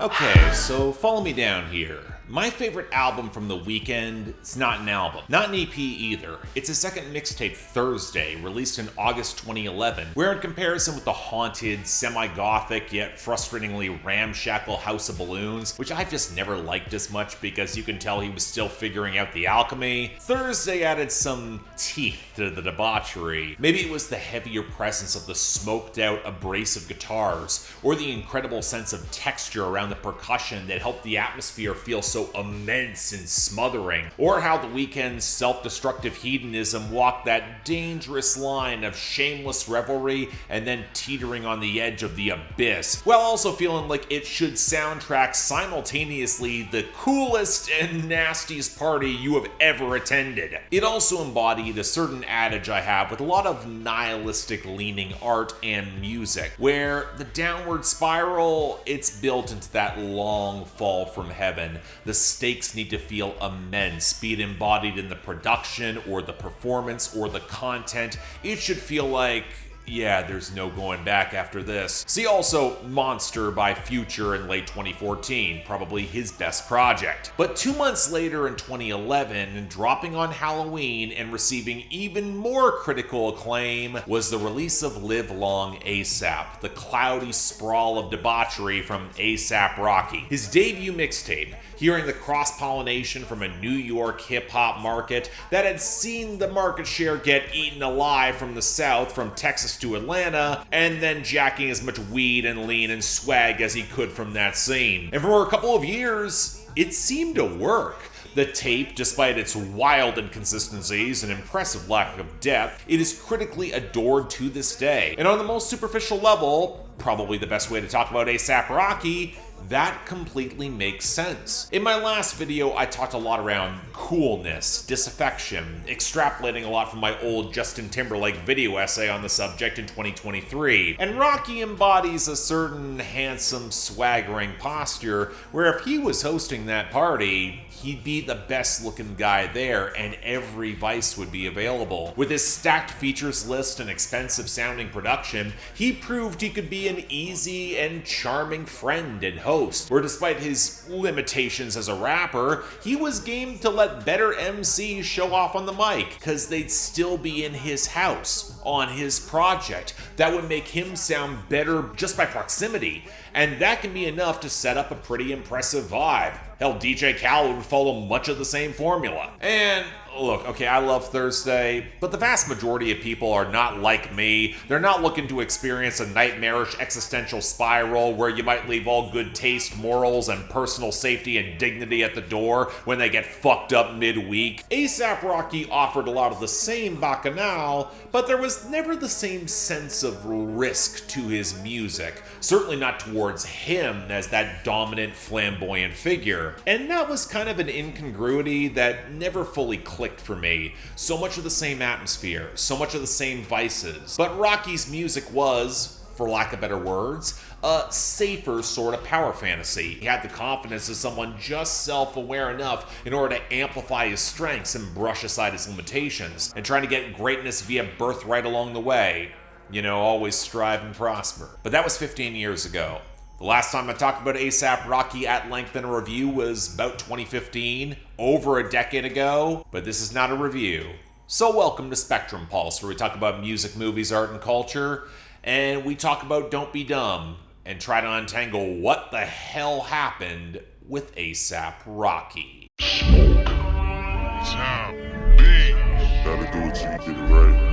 Okay, so follow me down here. My favorite album from the weekend, it's not an album, not an EP either. It's a second mixtape, Thursday, released in August 2011, where in comparison with the haunted, semi-gothic, yet frustratingly ramshackle House of Balloons, which I've just never liked as much because you can tell he was still figuring out the alchemy, Thursday added some teeth to the debauchery. Maybe it was the heavier presence of the smoked out, abrasive guitars, or the incredible sense of texture around the percussion that helped the atmosphere feel so immense and smothering, or how the weekend's self-destructive hedonism walked that dangerous line of shameless revelry and then teetering on the edge of the abyss, while also feeling like it should soundtrack simultaneously the coolest and nastiest party you have ever attended. It also embodied a certain adage I have with a lot of nihilistic leaning art and music, where the downward spiral, it's built into that long fall from heaven. The stakes need to feel immense, be it embodied in the production or the performance or the content. It should feel like, yeah, there's no going back after this. See also Monster by Future in late 2014, probably his best project. But 2 months later in 2011, dropping on Halloween and receiving even more critical acclaim was the release of LIVE.LOVE.A AP, the cloudy sprawl of debauchery from A$AP Rocky. His debut mixtape, hearing the cross-pollination from a New York hip-hop market that had seen the market share get eaten alive from the South, from Texas to Atlanta, and then jacking as much weed and lean and swag as he could from that scene. And for a couple of years, it seemed to work. The tape, despite its wild inconsistencies and impressive lack of depth, it is critically adored to this day. And on the most superficial level, probably the best way to talk about A$AP Rocky, that completely makes sense. In my last video, I talked a lot around coolness, disaffection, extrapolating a lot from my old Justin Timberlake video essay on the subject in 2023. And Rocky embodies a certain handsome, swaggering posture where if he was hosting that party, he'd be the best looking guy there and every vice would be available. With his stacked features list and expensive sounding production, he proved he could be an easy and charming friend and host, where despite his limitations as a rapper, he was game to let better MCs show off on the mic, cause they'd still be in his house, on his project. That would make him sound better just by proximity, and that can be enough to set up a pretty impressive vibe. Hell, DJ Khaled would follow much of the same formula. And look, okay, I love Thursday, but the vast majority of people are not like me. They're not looking to experience a nightmarish existential spiral where you might leave all good taste, morals, and personal safety and dignity at the door when they get fucked up midweek. A$AP Rocky offered a lot of the same bacchanal, but there was never the same sense of risk to his music. Certainly not towards him as that dominant, flamboyant figure. And that was kind of an incongruity that never fully clicked for me. So much of the same atmosphere, so much of the same vices. But Rocky's music was, for lack of better words, a safer sort of power fantasy. He had the confidence of someone just self-aware enough in order to amplify his strengths and brush aside his limitations, and trying to get greatness via birthright along the way. You know, always strive and prosper. But that was 15 years ago. The last time I talked about A$AP Rocky at length in a review was about 2015, over a decade ago, but this is not a review. So welcome to Spectrum Pulse, where we talk about music, movies, art, and culture, and we talk about Don't Be Dumb, and try to untangle what the hell happened with A$AP Rocky. Gotta do it till you get it right.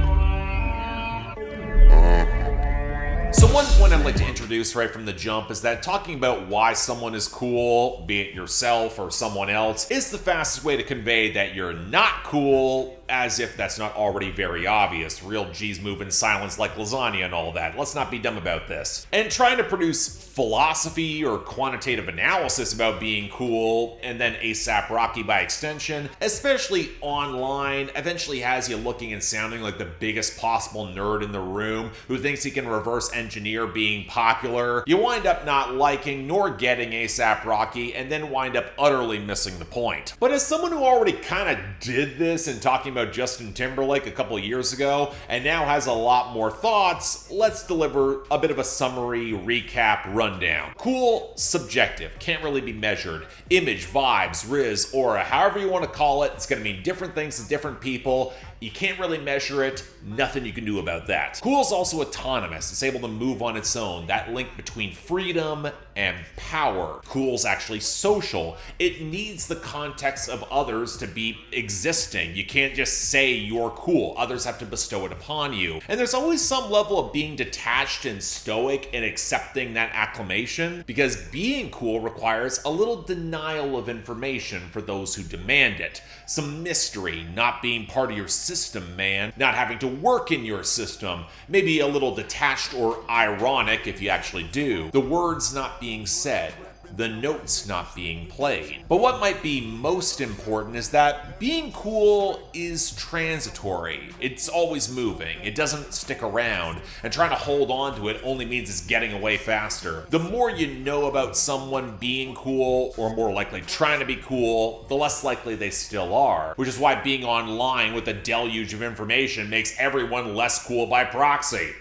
So one point I'd like to introduce right from the jump is that talking about why someone is cool, be it yourself or someone else, is the fastest way to convey that you're not cool, as if that's not already very obvious. Real G's move in silence like lasagna and all that. Let's not be dumb about this. And trying to produce philosophy or quantitative analysis about being cool, and then A$AP Rocky by extension, especially online, eventually has you looking and sounding like the biggest possible nerd in the room who thinks he can reverse engineer being popular. You wind up not liking nor getting A$AP Rocky, and then wind up utterly missing the point. But as someone who already kind of did this in talking about Justin Timberlake a couple of years ago, and now has a lot more thoughts, let's deliver a bit of a summary, recap, rundown. Cool, subjective, can't really be measured. Image, vibes, riz, aura, however you want to call it, it's going to mean different things to different people. You can't really measure it, nothing you can do about that. Cool is also autonomous, it's able to move on its own, that link between freedom and power. Cool's actually social, it needs the context of others to be existing. You can't just say you're cool, others have to bestow it upon you. And there's always some level of being detached and stoic and accepting that acclamation, because being cool requires a little denial of information for those who demand it. Some mystery, not being part of your system, man, not having to work in your system, maybe a little detached or ironic if you actually do. The words not being said, the notes not being played. But what might be most important is that being cool is transitory. It's always moving. It doesn't stick around, and trying to hold on to it only means it's getting away faster. The more you know about someone being cool, or more likely trying to be cool, the less likely they still are, which is why being online with a deluge of information makes everyone less cool by proxy.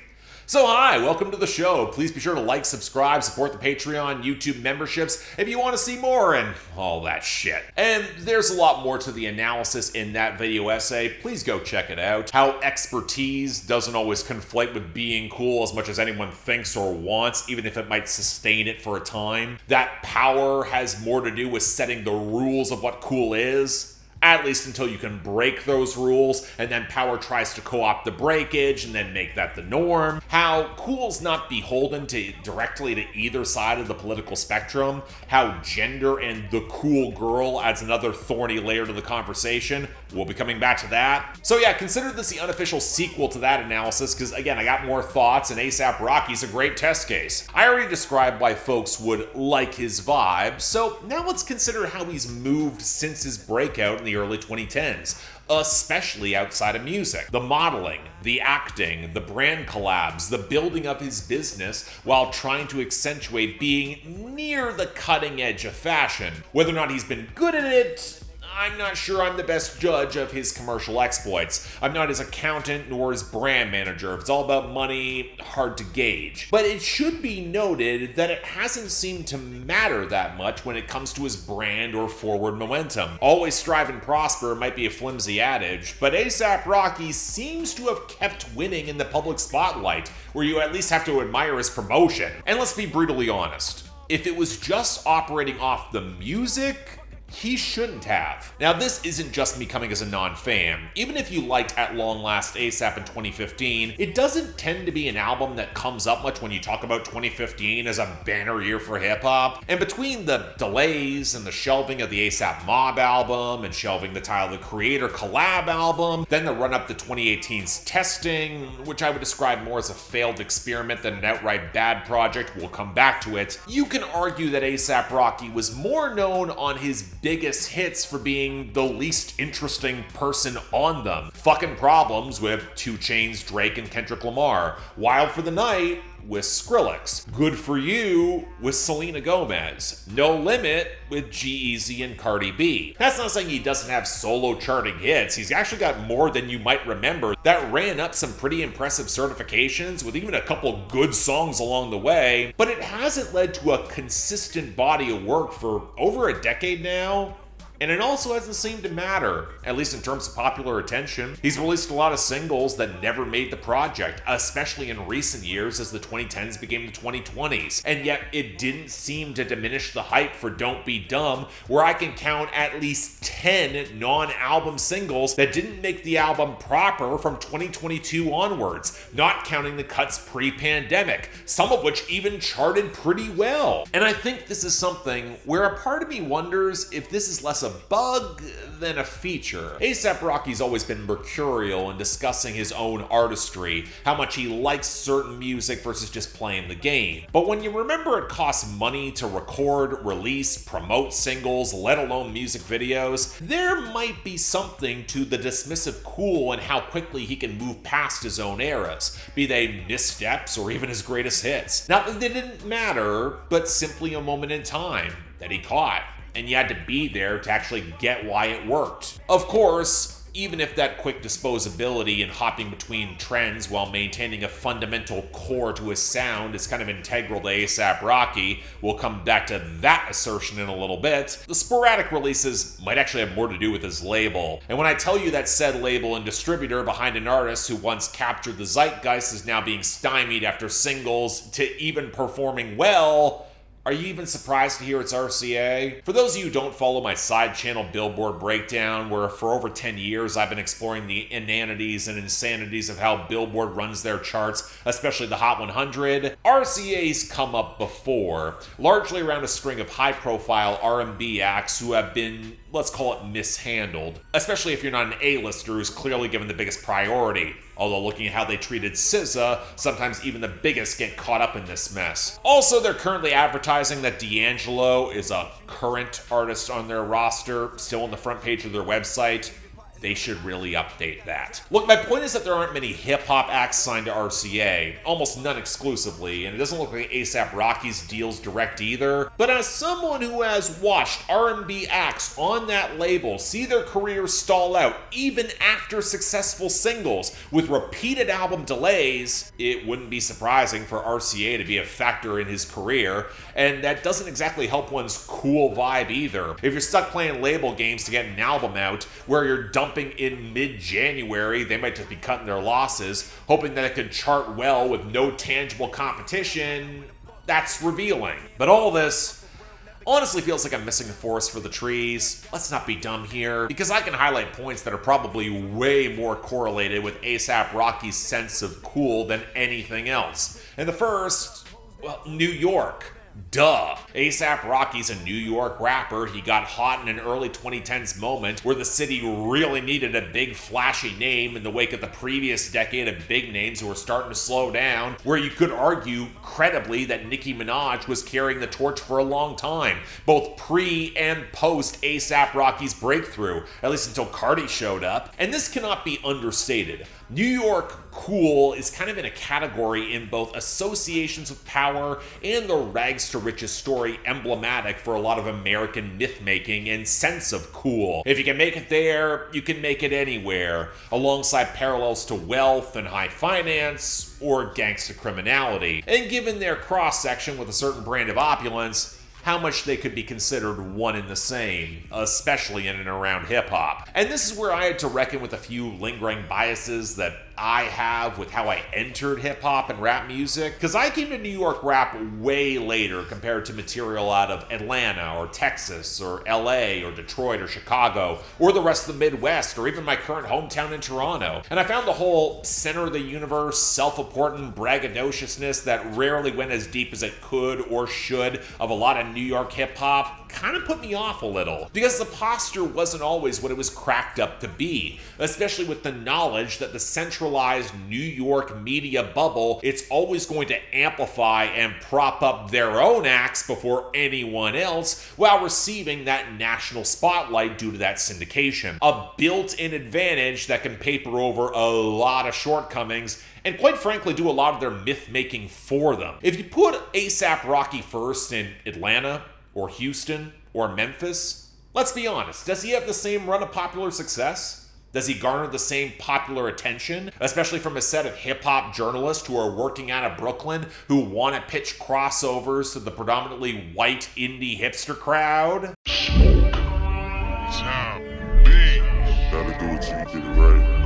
So hi, welcome to the show. Please be sure to like, subscribe, support the Patreon, YouTube memberships if you want to see more and all that shit. And there's a lot more to the analysis in that video essay. Please go check it out. How expertise doesn't always conflate with being cool as much as anyone thinks or wants, even if it might sustain it for a time. That power has more to do with setting the rules of what cool is, at least until you can break those rules, and then power tries to co-opt the breakage and then make that the norm. How cool's not beholden directly to either side of the political spectrum. How gender and the cool girl adds another thorny layer to the conversation. We'll be coming back to that. So yeah, consider this the unofficial sequel to that analysis, because again, I got more thoughts, and A$AP Rocky's a great test case. I already described why folks would like his vibe, so now let's consider how he's moved since his breakout in the early 2010s, especially outside of music. The modeling, the acting, the brand collabs, the building of his business while trying to accentuate being near the cutting edge of fashion. Whether or not he's been good at it, I'm not sure I'm the best judge of his commercial exploits. I'm not his accountant nor his brand manager. If it's all about money, hard to gauge. But it should be noted that it hasn't seemed to matter that much when it comes to his brand or forward momentum. Always strive and prosper might be a flimsy adage, but A$AP Rocky seems to have kept winning in the public spotlight, where you at least have to admire his promotion. And let's be brutally honest, if it was just operating off the music, he shouldn't have. Now, this isn't just me coming as a non-fan. Even if you liked At.LONG.LAST.A AP in 2015, it doesn't tend to be an album that comes up much when you talk about 2015 as a banner year for hip-hop. And between the delays and the shelving of the A$AP Mob album and shelving the Tyler, the Creator collab album, then the run-up to 2018's Testing, which I would describe more as a failed experiment than an outright bad project, we'll come back to it, you can argue that A$AP Rocky was more known on his biggest hits for being the least interesting person on them. Fucking Problems with 2 Chainz, Drake, and Kendrick Lamar. Wild for the Night with Skrillex. Good For You with Selena Gomez. No Limit with G-Eazy and Cardi B. That's not saying he doesn't have solo charting hits. He's actually got more than you might remember that ran up some pretty impressive certifications with even a couple good songs along the way, but it hasn't led to a consistent body of work for over a decade now. And it also hasn't seemed to matter, at least in terms of popular attention. He's released a lot of singles that never made the project, especially in recent years as the 2010s became the 2020s. And yet it didn't seem to diminish the hype for Don't Be Dumb, where I can count at least 10 non-album singles that didn't make the album proper from 2022 onwards, not counting the cuts pre-pandemic, some of which even charted pretty well. And I think this is something where a part of me wonders if this is less a bug than a feature. A$AP Rocky's always been mercurial in discussing his own artistry, how much he likes certain music versus just playing the game. But when you remember it costs money to record, release, promote singles, let alone music videos, there might be something to the dismissive cool and how quickly he can move past his own eras, be they missteps or even his greatest hits. Not that they didn't matter, but simply a moment in time that he caught. And you had to be there to actually get why it worked. Of course, even if that quick disposability and hopping between trends while maintaining a fundamental core to his sound is kind of integral to A$AP Rocky. We'll come back to that assertion in a little bit. The sporadic releases might actually have more to do with his label. And when I tell you that said label and distributor behind an artist who once captured the zeitgeist is now being stymied after singles to even performing well, are you even surprised to hear it's RCA? For those of you who don't follow my side channel Billboard Breakdown, where for over 10 years I've been exploring the inanities and insanities of how Billboard runs their charts, especially the Hot 100, RCA's come up before, largely around a string of high-profile R&B acts who have been, let's call it, mishandled, especially if you're not an A-lister who's clearly given the biggest priority. Although looking at how they treated SZA, sometimes even the biggest get caught up in this mess. Also, they're currently advertising that D'Angelo is a current artist on their roster, still on the front page of their website. They should really update that. Look, my point is that there aren't many hip-hop acts signed to RCA, almost none exclusively, and it doesn't look like A$AP Rocky's deal's direct either. But as someone who has watched R&B acts on that label see their careers stall out even after successful singles with repeated album delays, it wouldn't be surprising for RCA to be a factor in his career, and that doesn't exactly help one's cool vibe either. If you're stuck playing label games to get an album out where you're dumping in mid-January, they might just be cutting their losses, hoping that it could chart well with no tangible competition. That's revealing. But all this honestly feels like I'm missing the forest for the trees. Let's not be dumb here, because I can highlight points that are probably way more correlated with A$AP Rocky's sense of cool than anything else. And the first, well, New York. Duh. A$AP Rocky's a New York rapper. He got hot in an early 2010s moment where the city really needed a big flashy name in the wake of the previous decade of big names who were starting to slow down, where you could argue credibly that Nicki Minaj was carrying the torch for a long time, both pre and post A$AP Rocky's breakthrough, at least until Cardi showed up. And this cannot be understated. New York cool is kind of in a category in both associations with power and the rags to riches story emblematic for a lot of American myth-making and sense of cool. If you can make it there, you can make it anywhere, alongside parallels to wealth and high finance or gangsta criminality. And given their cross-section with a certain brand of opulence, how much they could be considered one and the same, especially in and around hip-hop. And this is where I had to reckon with a few lingering biases that I have with how I entered hip-hop and rap music, because I came to New York rap way later compared to material out of Atlanta or Texas or LA or Detroit or Chicago or the rest of the Midwest or even my current hometown in Toronto. And I found the whole center of the universe, self-important braggadociousness that rarely went as deep as it could or should of a lot of New York hip-hop kind of put me off a little, because the posture wasn't always what it was cracked up to be, especially with the knowledge that the centralized New York media bubble, it's always going to amplify and prop up their own acts before anyone else while receiving that national spotlight due to that syndication. A built-in advantage that can paper over a lot of shortcomings and quite frankly do a lot of their myth-making for them. If you put A$AP Rocky first in Atlanta, or Houston, or Memphis, let's be honest, does he have the same run of popular success? Does he garner the same popular attention, especially from a set of hip-hop journalists who are working out of Brooklyn who want to pitch crossovers to the predominantly white indie hipster crowd? Gotta do it till you get it right.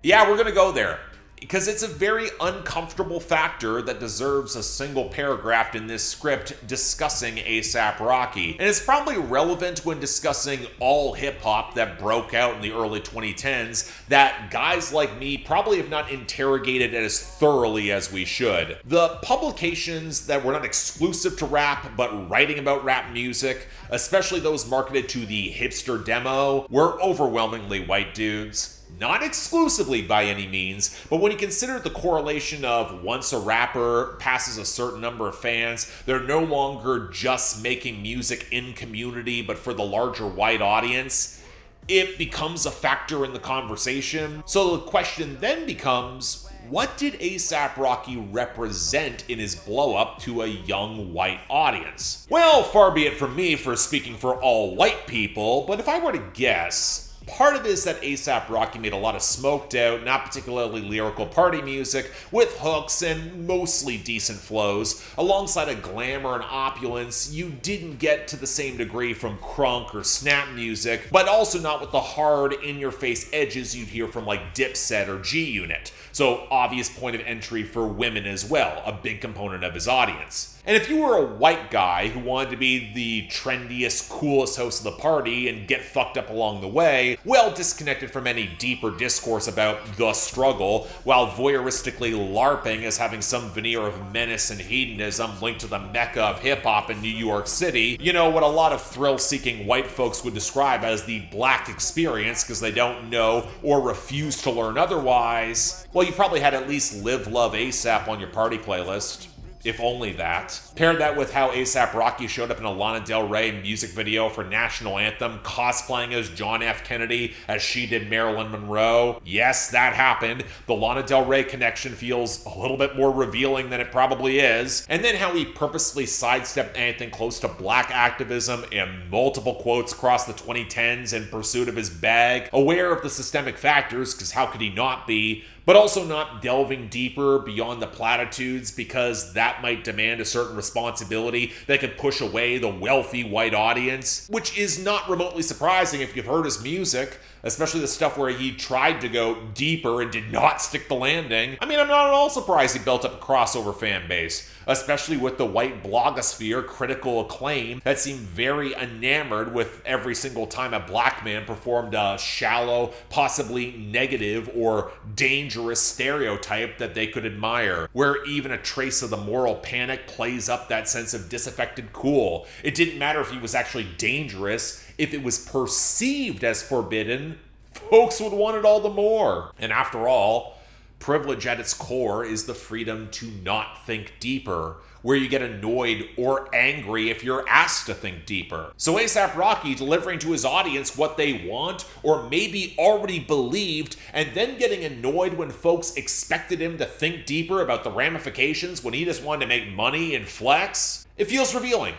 Yeah, we're gonna go there, because it's a very uncomfortable factor that deserves a single paragraph in this script discussing A$AP Rocky. And it's probably relevant when discussing all hip-hop that broke out in the early 2010s that guys like me probably have not interrogated as thoroughly as we should. The publications that were not exclusive to rap, but writing about rap music, especially those marketed to the hipster demo, were overwhelmingly white dudes. Not exclusively by any means, but when you consider the correlation of once a rapper passes a certain number of fans, they're no longer just making music in community, but for the larger white audience, it becomes a factor in the conversation. So the question then becomes, what did A$AP Rocky represent in his blow-up to a young white audience? Well, far be it from me for speaking for all white people, but if I were to guess, part of it is that A$AP Rocky made a lot of smoked out, not particularly lyrical party music, with hooks and mostly decent flows, alongside a glamour and opulence you didn't get to the same degree from crunk or snap music, but also not with the hard, in-your-face edges you'd hear from like Dipset or G-Unit. So obvious point of entry for women as well, a big component of his audience. And if you were a white guy who wanted to be the trendiest, coolest host of the party and get fucked up along the way, well disconnected from any deeper discourse about the struggle, while voyeuristically LARPing as having some veneer of menace and hedonism linked to the mecca of hip-hop in New York City, you know, what a lot of thrill-seeking white folks would describe as the black experience because they don't know or refuse to learn otherwise, well, you probably had at least LIVE.LOVE.A AP on your party playlist. If only that. Pair that with how A$AP Rocky showed up in a Lana Del Rey music video for National Anthem, cosplaying as John F. Kennedy as she did Marilyn Monroe. Yes, that happened. The Lana Del Rey connection feels a little bit more revealing than it probably is. And then how he purposely sidestepped anything close to black activism in multiple quotes across the 2010s in pursuit of his bag, aware of the systemic factors, because how could he not be, but also not delving deeper beyond the platitudes because that might demand a certain responsibility that could push away the wealthy white audience, which is not remotely surprising if you've heard his music, especially the stuff where he tried to go deeper and did not stick the landing. I mean, I'm not at all surprised he built up a crossover fan base, especially with the white blogosphere critical acclaim that seemed very enamored with every single time a black man performed a shallow, possibly negative or dangerous stereotype that they could admire, where even a trace of the moral panic plays up that sense of disaffected cool. It didn't matter if he was actually dangerous. If it was perceived as forbidden, folks would want it all the more. And after all, privilege at its core is the freedom to not think deeper, where you get annoyed or angry if you're asked to think deeper. So A$AP Rocky delivering to his audience what they want or maybe already believed, and then getting annoyed when folks expected him to think deeper about the ramifications when he just wanted to make money and flex, it feels revealing.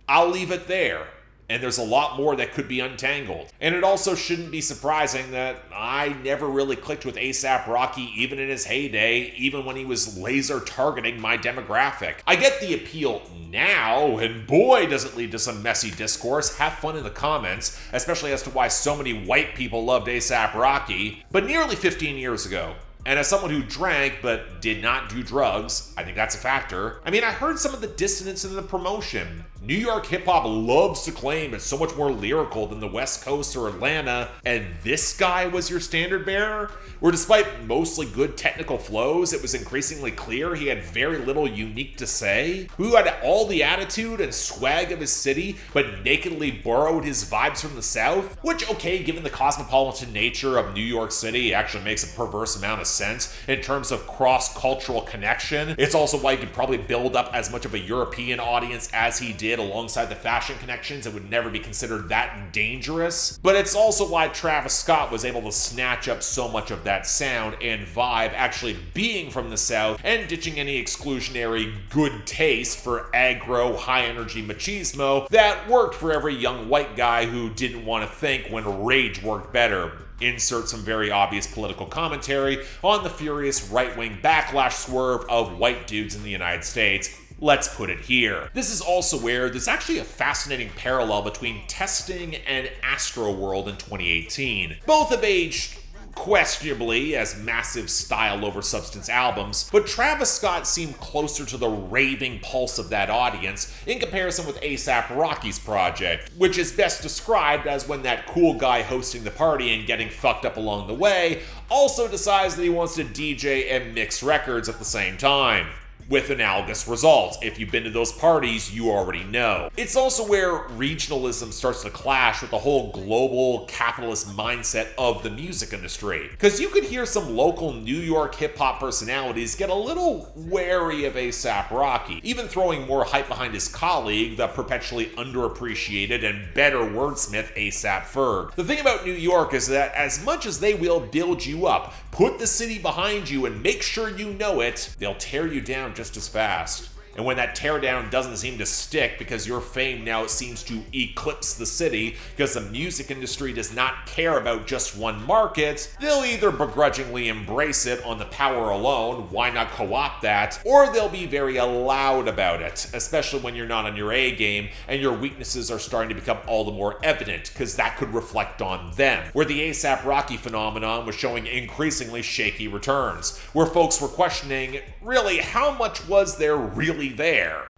I'll leave it there. And there's a lot more that could be untangled. And it also shouldn't be surprising that I never really clicked with A$AP Rocky even in his heyday, even when he was laser targeting my demographic. I get the appeal now, and boy does it lead to some messy discourse. Have fun in the comments, especially as to why so many white people loved A$AP Rocky. But nearly 15 years ago, and as someone who drank but did not do drugs, I think that's a factor. I mean, I heard some of the dissonance in the promotion. New York hip-hop loves to claim it's so much more lyrical than the West Coast or Atlanta, and this guy was your standard bearer? Where despite mostly good technical flows, it was increasingly clear he had very little unique to say? Who had all the attitude and swag of his city, but nakedly borrowed his vibes from the South? Which, okay, given the cosmopolitan nature of New York City, actually makes a perverse amount of sense in terms of cross-cultural connection. It's also why he could probably build up as much of a European audience as he did alongside the fashion connections. It would never be considered that dangerous. But it's also why Travis Scott was able to snatch up so much of that sound and vibe, actually being from the South and ditching any exclusionary good taste for aggro, high-energy machismo that worked for every young white guy who didn't want to think when rage worked better. Insert some very obvious political commentary on the furious right-wing backlash swerve of white dudes in the United States. Let's put it here. This is also where there's actually a fascinating parallel between Testing and Astroworld in 2018. Both have aged questionably as massive style over substance albums, but Travis Scott seemed closer to the raving pulse of that audience in comparison with A$AP Rocky's project, which is best described as when that cool guy hosting the party and getting fucked up along the way also decides that he wants to DJ and mix records at the same time. With analogous results. If you've been to those parties, you already know. It's also where regionalism starts to clash with the whole global capitalist mindset of the music industry. Because you could hear some local New York hip-hop personalities get a little wary of A$AP Rocky, even throwing more hype behind his colleague, the perpetually underappreciated and better wordsmith A$AP Ferg. The thing about New York is that as much as they will build you up, put the city behind you and make sure you know it, they'll tear you down just as fast. And when that teardown doesn't seem to stick because your fame now seems to eclipse the city because the music industry does not care about just one market, they'll either begrudgingly embrace it on the power alone, why not co-opt that, or they'll be very loud about it, especially when you're not on your A game and your weaknesses are starting to become all the more evident because that could reflect on them. Where the ASAP Rocky phenomenon was showing increasingly shaky returns, where folks were questioning, really, how much was there really there?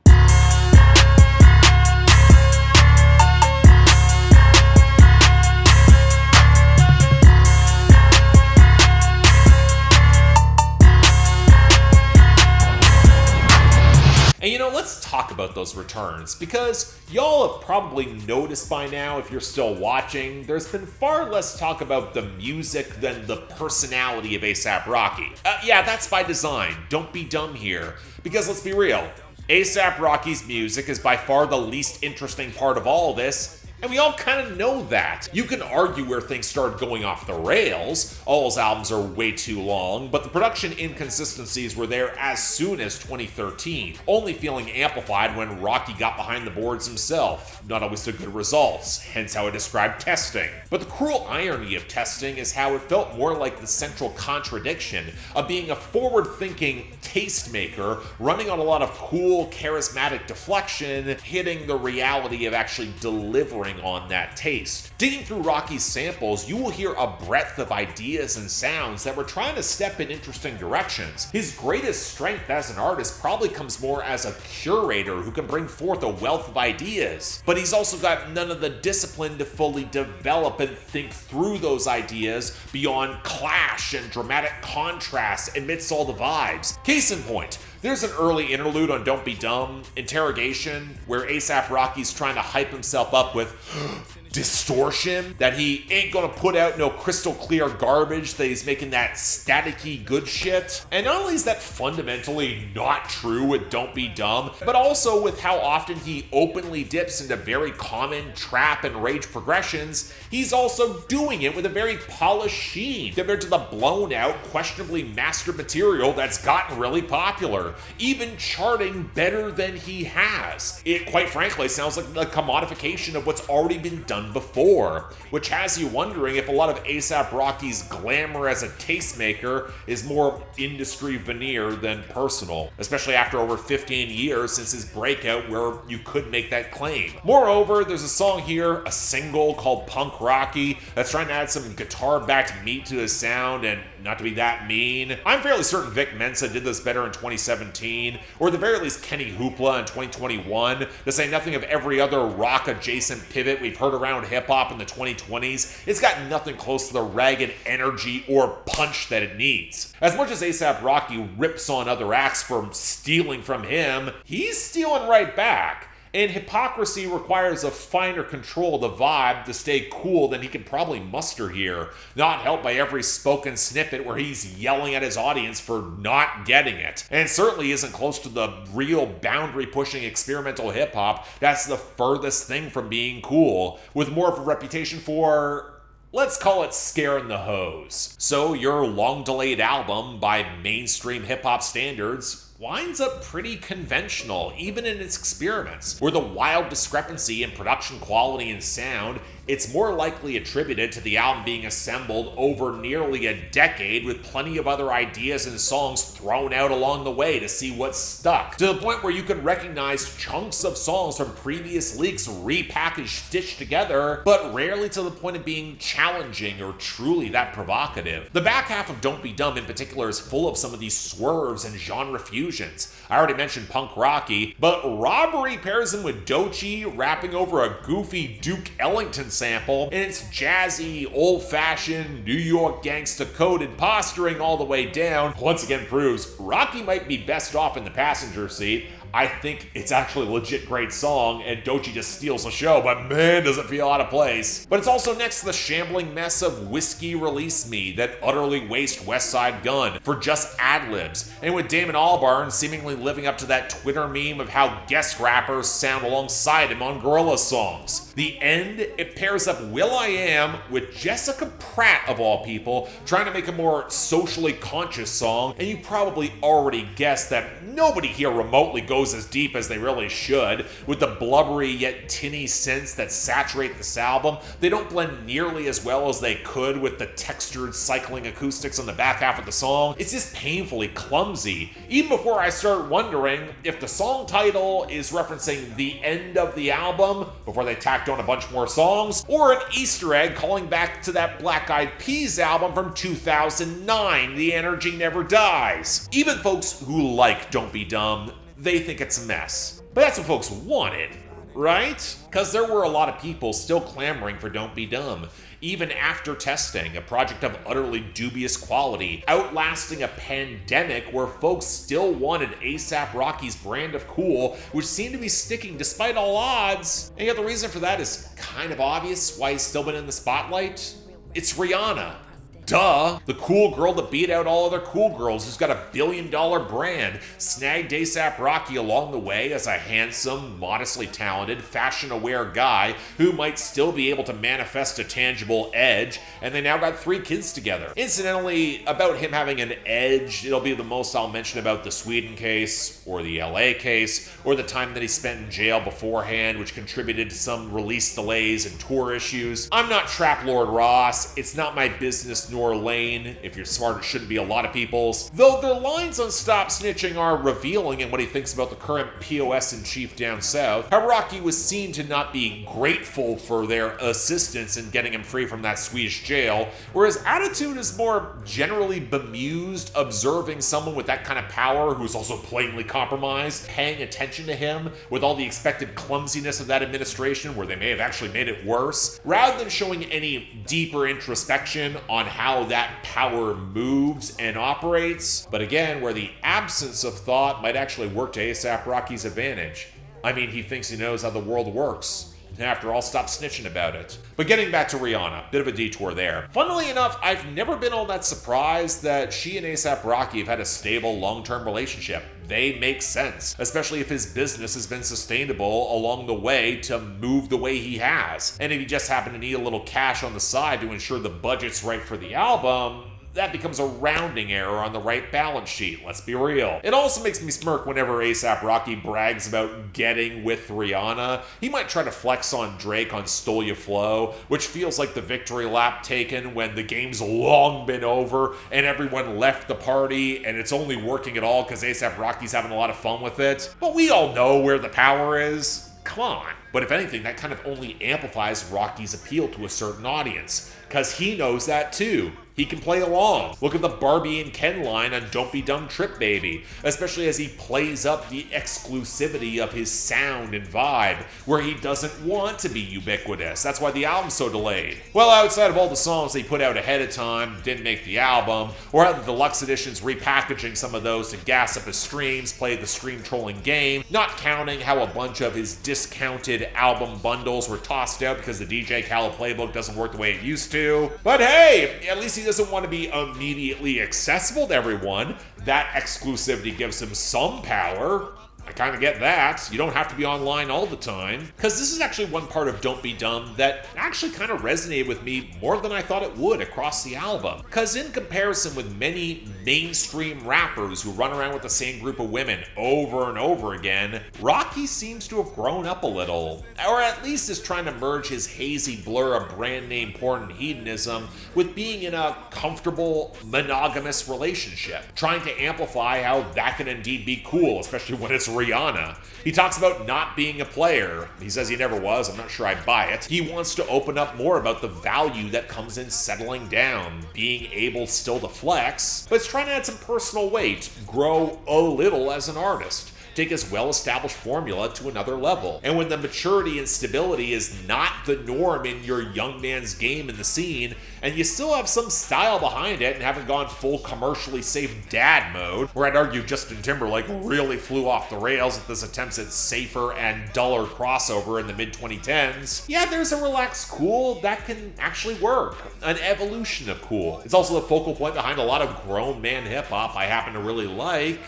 And you know, let's talk about those returns, because y'all have probably noticed by now, if you're still watching, there's been far less talk about the music than the personality of ASAP Rocky. Yeah, that's by design. Don't be dumb here. Because let's be real, ASAP Rocky's music is by far the least interesting part of all this, and we all kind of know that. You can argue where things started going off the rails. All his albums are way too long, but the production inconsistencies were there as soon as 2013, only feeling amplified when Rocky got behind the boards himself. Not always to good results, hence how I described testing. But the cruel irony of testing is how it felt more like the central contradiction of being a forward-thinking tastemaker, running on a lot of cool, charismatic deflection, hitting the reality of actually delivering on that taste. Digging through Rocky's samples, you will hear a breadth of ideas and sounds that were trying to step in interesting directions. His greatest strength as an artist probably comes more as a curator who can bring forth a wealth of ideas, but he's also got none of the discipline to fully develop and think through those ideas beyond clash and dramatic contrast amidst all the vibes. Case in point, there's an early interlude on Don't Be Dumb, Interrogation, where ASAP Rocky's trying to hype himself up with distortion, that he ain't gonna put out no crystal clear garbage, that he's making that staticky good shit. And not only is that fundamentally not true with Don't Be Dumb, but also with how often he openly dips into very common trap and rage progressions, he's also doing it with a very polished sheen compared to the blown out, questionably mastered material that's gotten really popular, even charting better than he has. It quite frankly sounds like the commodification of what's already been done before, which has you wondering if a lot of ASAP Rocky's glamour as a tastemaker is more industry veneer than personal, especially after over 15 years since his breakout where you could make that claim. Moreover, there's a song here, a single called Punk Rocky, that's trying to add some guitar-backed meat to his sound, and not to be that mean, I'm fairly certain Vic Mensa did this better in 2017, or at the very least Kenny Hoopla in 2021, to say nothing of every other rock-adjacent pivot we've heard around hip-hop in the 2020s. It's got nothing close to the ragged energy or punch that it needs. As much as ASAP Rocky rips on other acts for stealing from him, he's stealing right back. And hypocrisy requires a finer control of the vibe to stay cool than he can probably muster here, not helped by every spoken snippet where he's yelling at his audience for not getting it. And certainly isn't close to the real boundary-pushing experimental hip-hop that's the furthest thing from being cool, with more of a reputation for, let's call it, scaring the hoes. So your long-delayed album, by mainstream hip-hop standards, winds up pretty conventional, even in its experiments, where the wild discrepancy in production quality and sound, it's more likely attributed to the album being assembled over nearly a decade with plenty of other ideas and songs thrown out along the way to see what stuck, to the point where you can recognize chunks of songs from previous leaks repackaged, stitched together, but rarely to the point of being challenging or truly that provocative. The back half of Don't Be Dumb in particular is full of some of these swerves and genre fusions. I already mentioned Punk Rocky, but Robbery pairs him with Doechii rapping over a goofy Duke Ellington sample, and it's jazzy, old-fashioned, New York gangsta-coded posturing all the way down once again proves Rocky might be best off in the passenger seat. I think it's actually a legit great song, and Doechii just steals the show, but man, does it feel out of place. But it's also next to the shambling mess of Whiskey Release Me that utterly waste West Side Gun for just ad-libs, and with Damon Albarn seemingly living up to that Twitter meme of how guest rappers sound alongside him on Gorillaz songs. The end, it pairs up will.i.am with Jessica Pratt, of all people, trying to make a more socially conscious song, and you probably already guessed that nobody here remotely goes as deep as they really should. With the blubbery yet tinny synths that saturate this album, they don't blend nearly as well as they could with the textured cycling acoustics on the back half of the song. It's just painfully clumsy, even before I start wondering if the song title is referencing the end of the album before they tacked on a bunch more songs, or an Easter egg calling back to that Black Eyed Peas album from 2009, The Energy Never Dies. Even folks who like Don't Be Dumb, they think it's a mess. But that's what folks wanted, right? Because there were a lot of people still clamoring for Don't Be Dumb, even after testing, a project of utterly dubious quality, outlasting a pandemic where folks still wanted A$AP Rocky's brand of cool, which seemed to be sticking despite all odds. And yet the reason for that is kind of obvious why he's still been in the spotlight. It's Rihanna. Duh! The cool girl that beat out all other cool girls who's got $1 billion brand, snagged A$AP Rocky along the way as a handsome, modestly talented, fashion-aware guy who might still be able to manifest a tangible edge, and they now got 3 kids together. Incidentally, about him having an edge, it'll be the most I'll mention about the Sweden case, or the LA case, or the time that he spent in jail beforehand, which contributed to some release delays and tour issues. I'm not Trap Lord Ross, it's not my business nor lane. If you're smart, it shouldn't be a lot of people's. Though their lines on Stop Snitching are revealing in what he thinks about the current POS-in-chief down south, how Rocky was seen to not be grateful for their assistance in getting him free from that Swedish jail, whereas attitude is more generally bemused, observing someone with that kind of power who's also blatantly compromised, paying attention to him with all the expected clumsiness of that administration where they may have actually made it worse, rather than showing any deeper introspection on how that power moves and operates, but again, where the absence of thought might actually work to A$AP Rocky's advantage. I mean, he thinks he knows how the world works. After all, stop snitching about it. But getting back to Rihanna, bit of a detour there. Funnily enough, I've never been all that surprised that she and A$AP Rocky have had a stable, long-term relationship. They make sense, especially if his business has been sustainable along the way to move the way he has. And if you just happen to need a little cash on the side to ensure the budget's right for the album, that becomes a rounding error on the right balance sheet, let's be real. It also makes me smirk whenever A$AP Rocky brags about getting with Rihanna. He might try to flex on Drake on Stole Ya Flow, which feels like the victory lap taken when the game's long been over and everyone left the party and it's only working at all because A$AP Rocky's having a lot of fun with it. But we all know where the power is. Come on. But if anything, that kind of only amplifies Rocky's appeal to a certain audience, because he knows that too. He can play along. Look at the Barbie and Ken line on Don't Be Dumb Trip Baby, especially as he plays up the exclusivity of his sound and vibe, where he doesn't want to be ubiquitous. That's why the album's so delayed. Well, outside of all the songs they put out ahead of time, didn't make the album, or how the deluxe editions repackaging some of those to gas up his streams, play the stream trolling game, not counting how a bunch of his discounted album bundles were tossed out because the DJ Khaled playbook doesn't work the way it used to. But hey, at least he doesn't want to be immediately accessible to everyone. That exclusivity gives him some power. I kind of get that. You don't have to be online all the time. Because this is actually one part of Don't Be Dumb that actually kind of resonated with me more than I thought it would across the album. Because in comparison with many mainstream rappers who run around with the same group of women over and over again, Rocky seems to have grown up a little. Or at least is trying to merge his hazy blur of brand name porn and hedonism with being in a comfortable, monogamous relationship. Trying to amplify how that can indeed be cool, especially when it's Rihanna. He talks about not being a player. He says he never was. I'm not sure I buy it. He wants to open up more about the value that comes in settling down, being able still to flex, but it's trying to add some personal weight, grow a little as an artist, take his well-established formula to another level. And when the maturity and stability is not the norm in your young man's game in the scene, and you still have some style behind it and haven't gone full commercially safe dad mode, where I'd argue Justin Timberlake really flew off the rails with his attempts at safer and duller crossover in the mid-2010s, yeah, there's a relaxed cool that can actually work. An evolution of cool. It's also the focal point behind a lot of grown man hip-hop I happen to really like.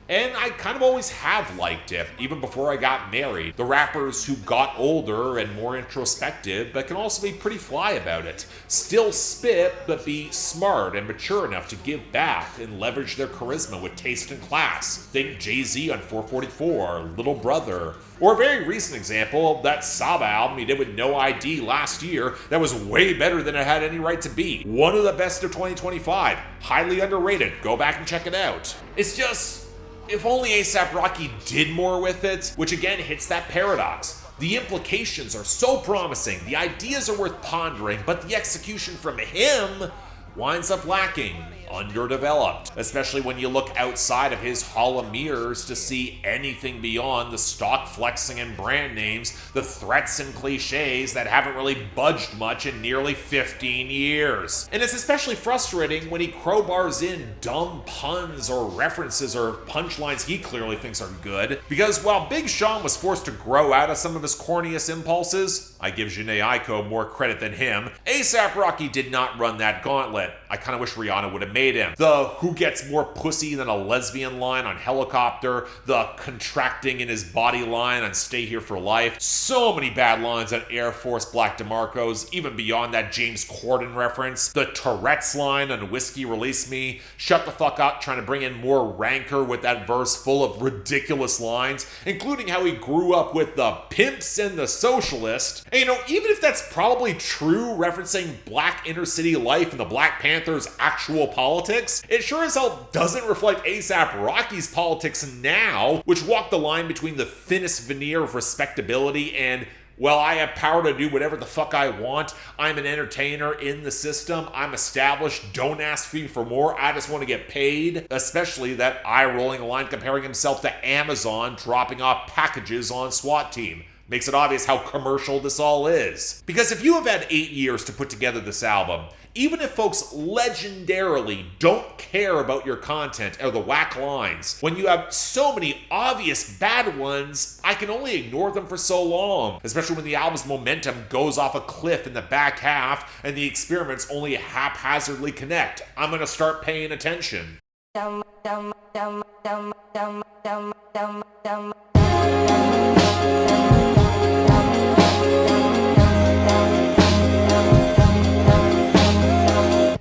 And I kind of always have liked it, even before I got married. The rappers who got older and more introspective, but can also be pretty fly about it. Still spit, but be smart and mature enough to give back and leverage their charisma with taste and class. Think Jay-Z on 444, Little Brother. Or a very recent example, that Saba album he did with No ID last year that was way better than it had any right to be. One of the best of 2025. Highly underrated. Go back and check it out. It's just, if only A$AP Rocky did more with it, which again hits that paradox. The implications are so promising, the ideas are worth pondering, but the execution from him winds up lacking, underdeveloped, especially when you look outside of his hall of mirrors to see anything beyond the stock flexing and brand names, the threats and cliches that haven't really budged much in nearly 15 years. And it's especially frustrating when he crowbars in dumb puns or references or punchlines he clearly thinks are good, because while Big Sean was forced to grow out of some of his corniest impulses, I give Jhené Aiko more credit than him, A$AP Rocky did not run that gauntlet. I kinda wish Rihanna would have made him. The who gets more pussy than a lesbian line on Helicopter, the contracting in his body line on Stay Here for Life, so many bad lines on Air Force Black DeMarco's, even beyond that James Corden reference, the Tourette's line on Whiskey Release Me, shut the fuck up trying to bring in more rancor with that verse full of ridiculous lines, including how he grew up with the pimps and the socialist. And even if that's probably true, referencing black inner city life and the Black Panthers' actual politics, it sure as hell doesn't reflect A$AP Rocky's politics now, which walk the line between the thinnest veneer of respectability and, well, I have power to do whatever the fuck I want. I'm an entertainer in the system. I'm established. Don't ask me for more. I just want to get paid. Especially that eye-rolling line comparing himself to Amazon dropping off packages on SWAT Team. Makes it obvious how commercial this all is. Because if you have had 8 years to put together this album, even if folks legendarily don't care about your content or the whack lines, when you have so many obvious bad ones, I can only ignore them for so long, especially when the album's momentum goes off a cliff in the back half and the experiments only haphazardly connect. I'm gonna start paying attention.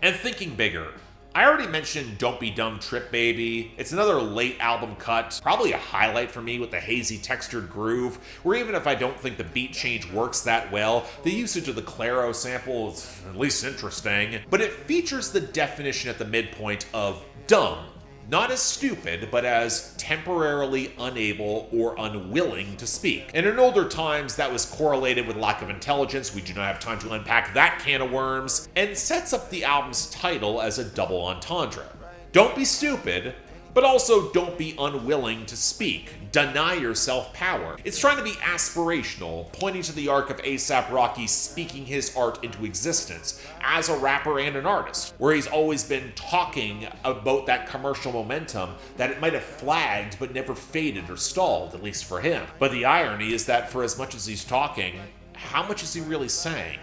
And thinking bigger. I already mentioned Don't Be Dumb Trip Baby. It's another late album cut, probably a highlight for me with the hazy textured groove, where even if I don't think the beat change works that well, the usage of the Claro sample is at least interesting, but it features the definition at the midpoint of dumb. Not as stupid, but as temporarily unable or unwilling to speak. And in older times, that was correlated with lack of intelligence. We do not have time to unpack that can of worms, and sets up the album's title as a double entendre. Don't be stupid, but also don't be unwilling to speak. Deny yourself power. It's trying to be aspirational, pointing to the arc of A$AP Rocky speaking his art into existence as a rapper and an artist, where he's always been talking about that commercial momentum that it might have flagged but never faded or stalled, at least for him. But the irony is that for as much as he's talking, how much is he really saying?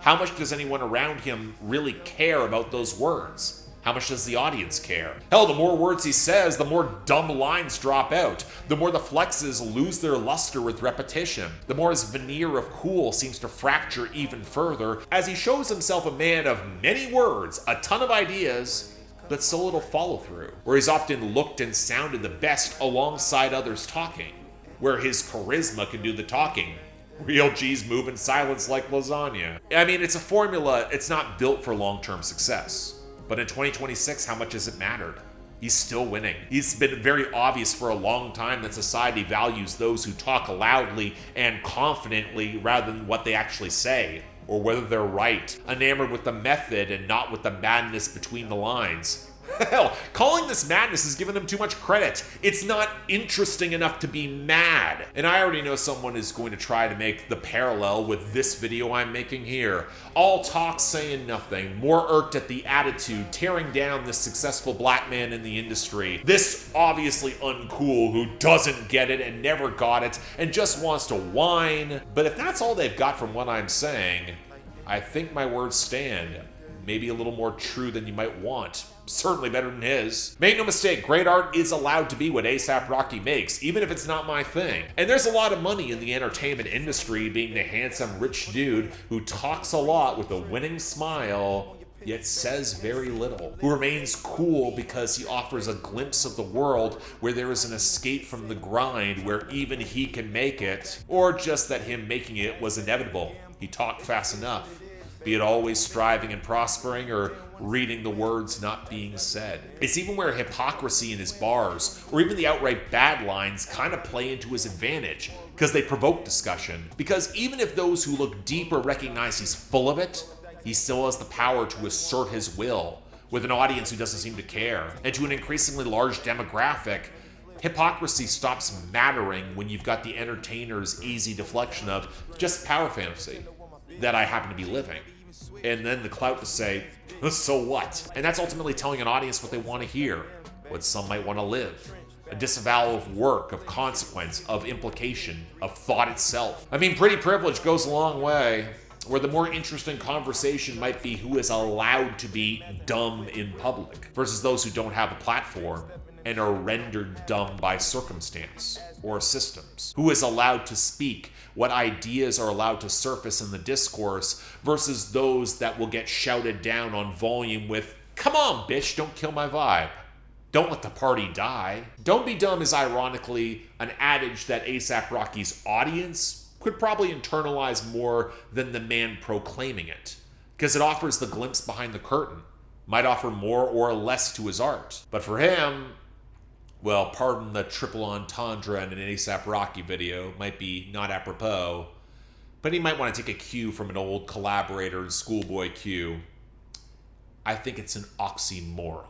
How much does anyone around him really care about those words? How much does the audience care? Hell, the more words he says, the more dumb lines drop out. The more the flexes lose their luster with repetition. The more his veneer of cool seems to fracture even further as he shows himself a man of many words, a ton of ideas, but so little follow through. Where he's often looked and sounded the best alongside others talking. Where his charisma can do the talking. Real G's move in silence like lasagna. I mean, it's a formula, it's not built for long-term success. But in 2026, how much has it mattered? He's still winning. It's been very obvious for a long time that society values those who talk loudly and confidently rather than what they actually say, or whether they're right, enamored with the method and not with the madness between the lines. Hell, calling this madness is giving him too much credit. It's not interesting enough to be mad. And I already know someone is going to try to make the parallel with this video I'm making here. All talk saying nothing, more irked at the attitude, tearing down this successful black man in the industry. This obviously uncool who doesn't get it and never got it and just wants to whine. But if that's all they've got from what I'm saying, I think my words stand. Maybe a little more true than you might want. Certainly better than his. Make no mistake, great art is allowed to be what A$AP Rocky makes, even if it's not my thing. And there's a lot of money in the entertainment industry being the handsome rich dude who talks a lot with a winning smile, yet says very little. Who remains cool because he offers a glimpse of the world where there is an escape from the grind where even he can make it, or just that him making it was inevitable. He talked fast enough. Be it always striving and prospering or reading the words not being said. It's even where hypocrisy in his bars, or even the outright bad lines, kind of play into his advantage, because they provoke discussion. Because even if those who look deeper recognize he's full of it, he still has the power to assert his will, with an audience who doesn't seem to care. And to an increasingly large demographic, hypocrisy stops mattering when you've got the entertainer's easy deflection of just power fantasy that I happen to be living. And then the clout to say, so what? And that's ultimately telling an audience what they want to hear, what some might want to live. A disavowal of work, of consequence, of implication, of thought itself. I mean, pretty privilege goes a long way, where the more interesting conversation might be who is allowed to be dumb in public, versus those who don't have a platform and are rendered dumb by circumstance or systems. Who is allowed to speak, what ideas are allowed to surface in the discourse, versus those that will get shouted down on volume with, "Come on, bitch, don't kill my vibe. Don't let the party die." Don't be dumb is ironically an adage that A$AP Rocky's audience could probably internalize more than the man proclaiming it, because it offers the glimpse behind the curtain, might offer more or less to his art. But for him, well, pardon the triple entendre in an A$AP Rocky video, might be not apropos, but he might want to take a cue from an old collaborator in Schoolboy Q. I think it's an oxymoron.